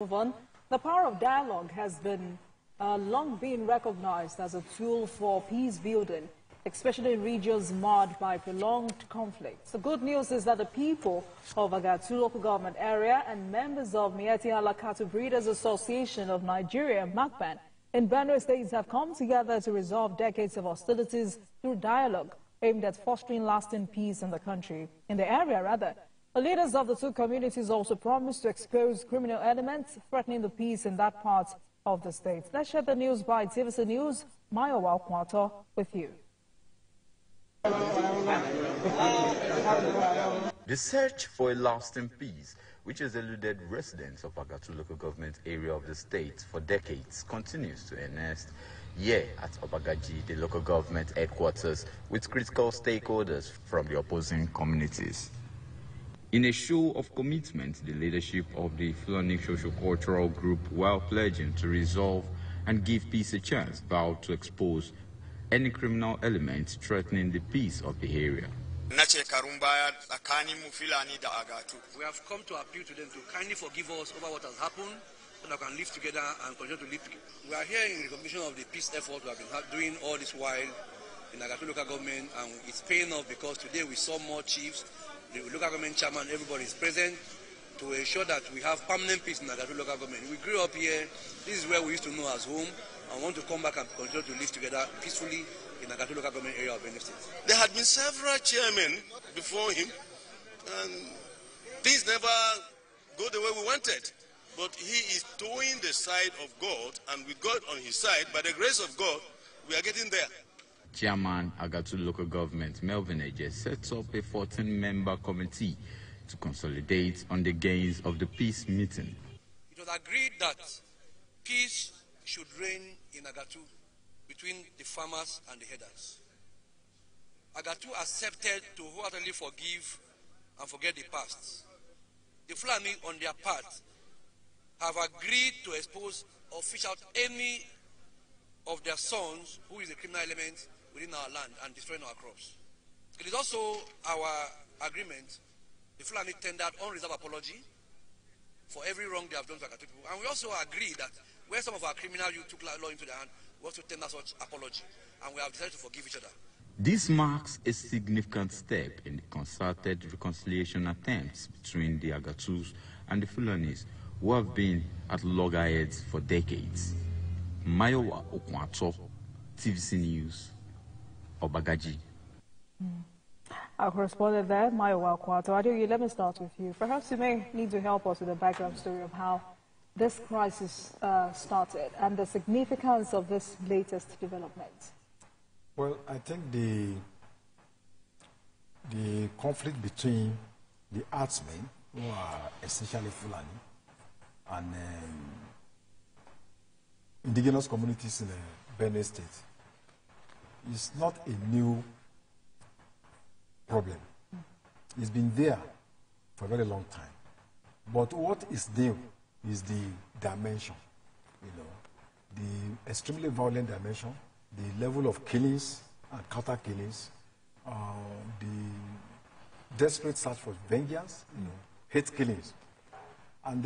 Move on. The power of dialogue has been long been recognized as a tool for peace building, especially in regions marred by prolonged conflicts. The good news is that the people of Agatu Local Government Area and members of Miyetti Alakatu Breeders Association of Nigeria, MACBAN, in Benue states have come together to resolve decades of hostilities through dialogue aimed at fostering lasting peace in the area. The leaders of the two communities also promised to expose criminal elements threatening the peace in that part of the state. Let's share the news by TVC News. Mayowa Kwato with you. The search for a lasting peace, which has eluded residents of Agatu Local Government Area of the state for decades, continues to earnest here at Obagaji, the local government headquarters, with critical stakeholders from the opposing communities. In a show of commitment, the leadership of the Fulani socio-cultural group, while pledging to resolve and give peace a chance, vowed to expose any criminal element threatening the peace of the area. We have come to appeal to them to kindly forgive us over what has happened, so that we can live together and continue to live together. We are here in recognition of the peace effort we have been doing all this while in Agatu Local Government, and it's paying off because today we saw more chiefs, the local government chairman, everybody is present to ensure that we have permanent peace in Agatu Local Government. We grew up here. This is where we used to know as home, and want to come back and continue to live together peacefully in Agatu Local Government Area of Benue State. There had been several chairmen before him, and things never go the way we wanted. But he is towing the side of God, and with God on his side, by the grace of God, we are getting there. Chairman Agatu Local Government Melvin Eje sets up a 14-member committee to consolidate on the gains of the peace meeting. It was agreed that peace should reign in Agatu between the farmers and the herders. Agatu accepted to wholeheartedly forgive and forget the past. The Fulani, on their part, have agreed to expose or fish out any of their sons who is a criminal element within our land and destroying our crops. It is also our agreement. The Fulani tendered unreserved apology for every wrong they have done to Agatu people. And we also agree that where some of our criminal youth took law into their hand, we also tender such apology. And we have decided to forgive each other. This marks a significant step in the concerted reconciliation attempts between the Agatus and the Fulanis, who have been at loggerheads for decades. Mayowa Okwato, TVC News, Obagaji. Our correspondent there, Mayowa Okwato. Adeoye, let me start with you. Perhaps you may need to help us with the background story of how this crisis started and the significance of this latest development. Well, I think the conflict between the herdsmen, who are essentially Fulani, and indigenous communities in Benue State is not a new problem. It's been there for a very long time. But what is new is the dimension, the extremely violent dimension, the level of killings and counter killings, the desperate search for vengeance, hate killings. And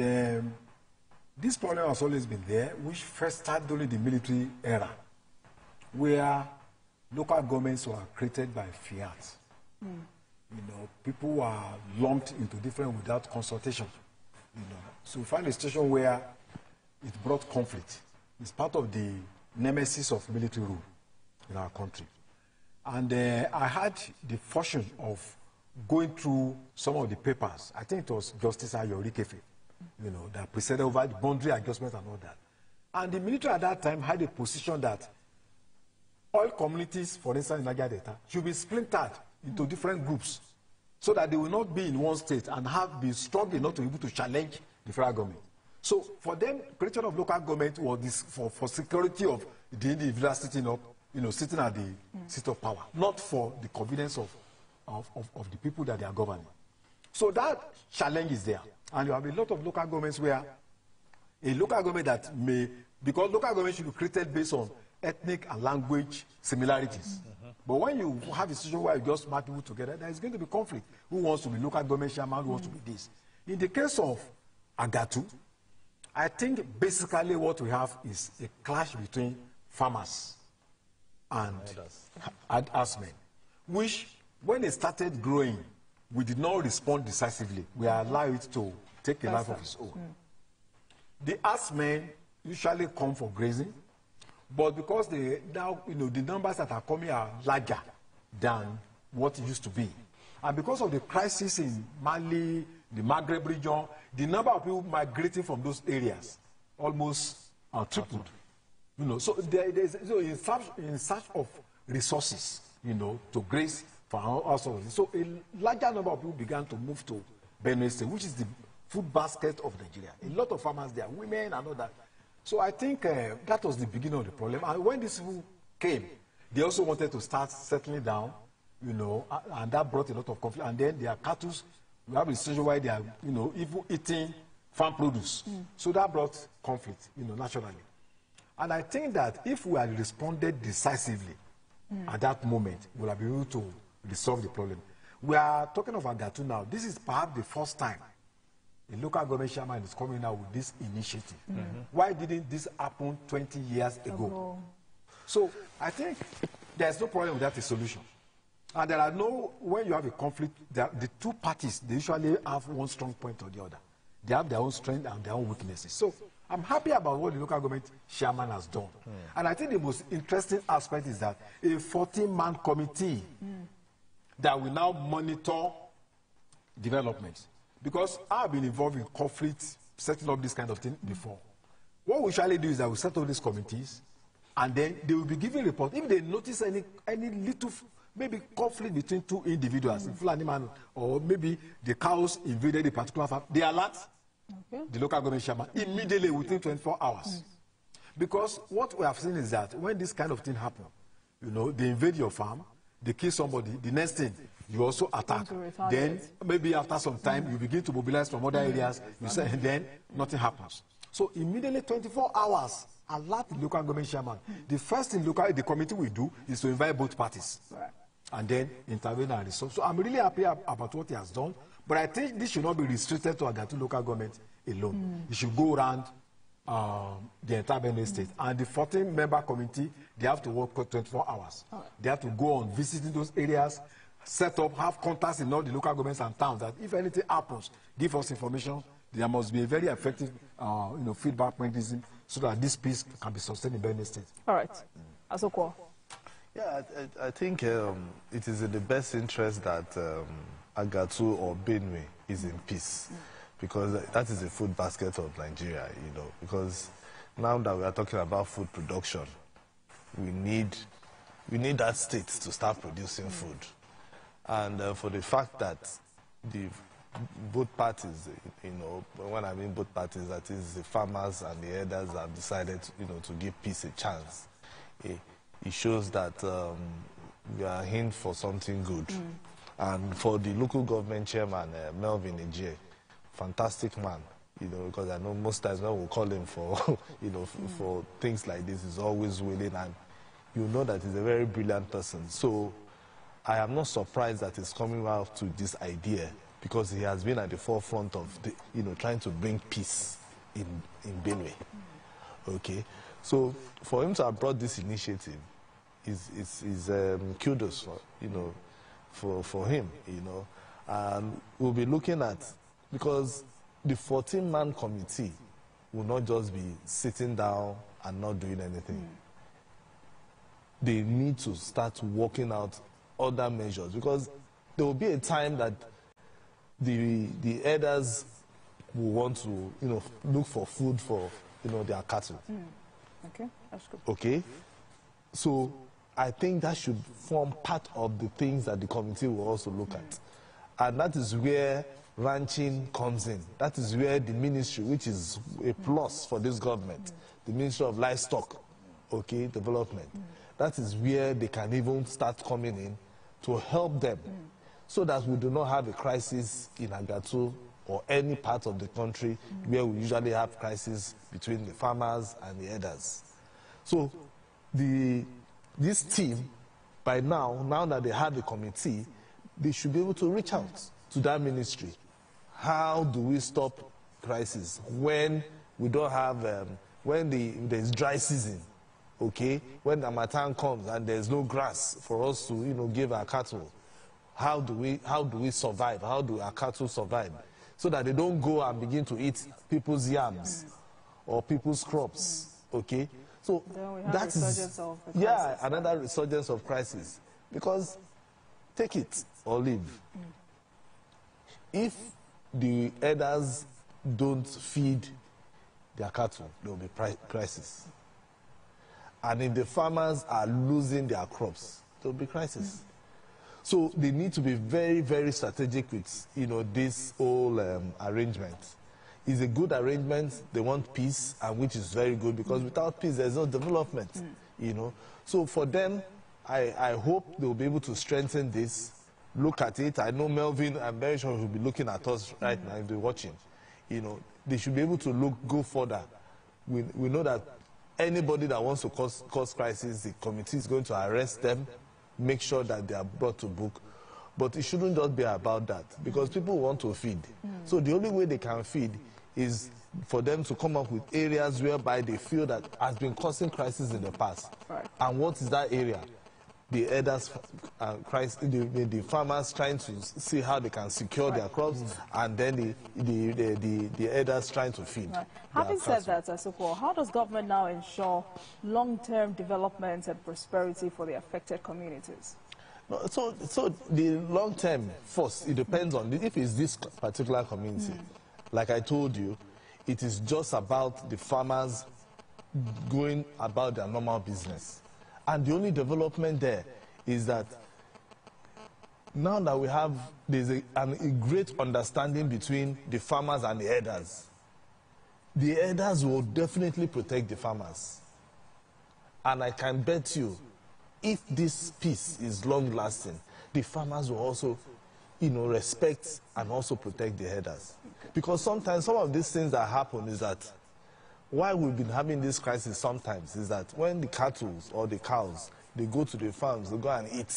this problem has always been there, which first started during the military era, where local governments were created by fiat. People were lumped into different without consultation. So we find a situation where it brought conflict. It's part of the nemesis of military rule in our country. And I had the fortune of going through some of the papers. I think it was Justice Ayorikefe, that presided over the boundary adjustment and all that. And the military at that time had a position that all communities, for instance in Niger Delta, should be splintered into different groups so that they will not be in one state and be strong enough to be able to challenge the federal government. So for them, creation of local government was this for security of the individual sitting up, sitting at the seat of power, not for the convenience of the people that they are governing. So that challenge is there. And you have a lot of local governments where a local government that may, because local government should be created based on ethnic and language similarities. But when you have a situation where you just match people together, there is going to be conflict. Who wants to be local government chairman, who wants to be this? In the case of Agatu, I think basically what we have is a clash between farmers and herdsmen, which when it started growing, we did not respond decisively. We allowed it to take a life of its own. The herdsmen usually come for grazing, but because now the numbers that are coming are larger than what it used to be, and because of the crisis in Mali, the Maghreb region, the number of people migrating from those areas almost tripled. So so in search of resources, to graze for all sorts. So a larger number of people began to move to Benue State, which is the food basket of Nigeria. A lot of farmers there, women and all that. So I think that was the beginning of the problem. And when these people came, they also wanted to start settling down, and that brought a lot of conflict. And then their cattle, we have a situation where they are, even eating farm produce. So that brought conflict, naturally. And I think that if we had responded decisively at that moment, we'll have been able to resolve the problem. We are talking of Agatu now. This is perhaps the first time the local government chairman is coming out with this initiative. Why didn't this happen 20 years ago? So I think there's no problem without a solution. And there are when you have a conflict, the two parties, they usually have one strong point or the other. They have their own strength and their own weaknesses. So I'm happy about what the local government chairman has done. And I think the most interesting aspect is that a 14-man committee that will now monitor developments. Because I've been involved in conflict, setting up this kind of thing before. What we usually do is that we set up these committees, and then they will be giving reports. If they notice any little, maybe conflict between two individuals, in Fulani man, or maybe the cows invaded a particular farm, they alert the local government chairman immediately within 24 hours. Because what we have seen is that when this kind of thing happens, they invade your farm, they kill somebody, the next thing, you also attack. Then maybe after some time, you begin to mobilize from other areas, and then nothing happens. So immediately 24 hours, alert the local government chairman. The first thing the committee will do is to invite both parties. And then intervene and resolve. So I'm really happy about what he has done. But I think this should not be restricted to Agatu local government alone. It should go around the entire Benue State. And the 14-member committee, they have to work 24 hours. They have to go on visiting those areas, set up, have contacts in all the local governments and towns that if anything happens, give us information. There must be a very effective feedback mechanism so that this peace can be sustained in Benue State. All right. Asokwa. Yeah, I think it is in the best interest that Agatu or Benue is in peace, because that is the food basket of Nigeria, because now that we are talking about food production, we need that state to start producing food. And for the fact that both parties, when I mean both parties, that is the farmers and the herders have decided, to give peace a chance. It shows that we are in for something good. And for the local government chairman, Melvin Ejie, fantastic man, because I know most times when we call him for, for things like this, he's always willing, and you know that he's a very brilliant person. So I am not surprised that he's coming out to this idea, because he has been at the forefront of, trying to bring peace in Benue. Okay, so for him to have brought this initiative is kudos for him, and we'll be looking at, because the 14-man committee will not just be sitting down and not doing anything. They need to start working out other measures, because there will be a time that the herders will want to, look for food for, their cattle. Okay, that's good. Okay, so I think that should form part of the things that the committee will also look at. And that is where ranching comes in. That is where the ministry, which is a plus for this government, the Ministry of Livestock, development, that is where they can even start coming in to help them, so that we do not have a crisis in Agatu or any part of the country where we usually have crisis between the farmers and the herders. So this team, by now that they have a committee, they should be able to reach out to that ministry. How do we stop crisis when We don't have, when there's dry season, okay, when the Harmattan comes and there's no grass for us to, give our cattle, how do we survive? How do our cattle survive? So that they don't go and begin to eat people's yams or people's crops, okay? So that is, another resurgence of crisis. Because take it or leave. If the herders don't feed their cattle, there will be crisis. And if the farmers are losing their crops, there will be crisis. So they need to be very, very strategic with, this whole arrangement. It's a good arrangement. They want peace, and which is very good, because without peace, there's no development, So for them, I hope they'll be able to strengthen this, look at it. I know Melvin, I'm very sure he'll be looking at us right now if they're watching. They should be able to go further. We know that anybody that wants to cause crisis, the committee is going to arrest them, make sure that they are brought to book. But it shouldn't just be about that, because people want to feed. So the only way they can feed is for them to come up with areas whereby they feel that has been causing crisis in the past. Right. And what is that area? The herders, the farmers trying to see how they can secure their crops, and then the herders trying to feed. Right. Having said that, Asoko, how does government now ensure long-term development and prosperity for the affected communities? No, so the long-term, first, it depends on if it's this particular community. Like I told you, it is just about the farmers going about their normal business. And the only development there is that now that there's a great understanding between the farmers and the herders. The herders will definitely protect the farmers. And I can bet you, if this peace is long-lasting, the farmers will also, respect and also protect the herders. Because sometimes some of these things that happen is that why we've been having this crisis sometimes is that when the cattle or the cows, they go to the farms, they go and eat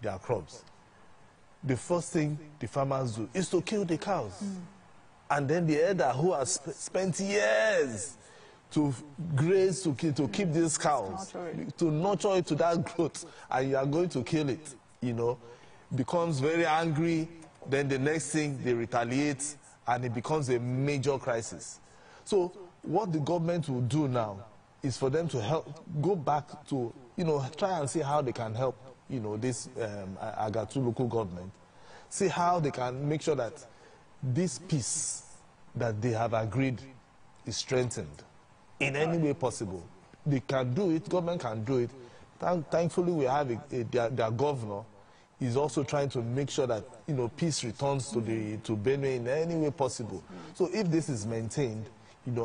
their crops, the first thing the farmers do is to kill the cows. And then the herder who has spent years to graze, to keep these cows, to nurture it to that growth, and you are going to kill it, becomes very angry. Then the next thing, they retaliate, and it becomes a major crisis. So what the government will do now is for them to go back to, try and see how they can help, this Agatu local government, see how they can make sure that this peace that they have agreed is strengthened in any way possible. They can do it, government can do it. Thankfully, we have their governor is also trying to make sure that, peace returns to Benue in any way possible. So if this is maintained,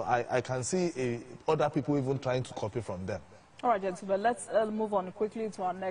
I can see other people even trying to copy from them. All right, gentlemen, let's move on quickly to our next.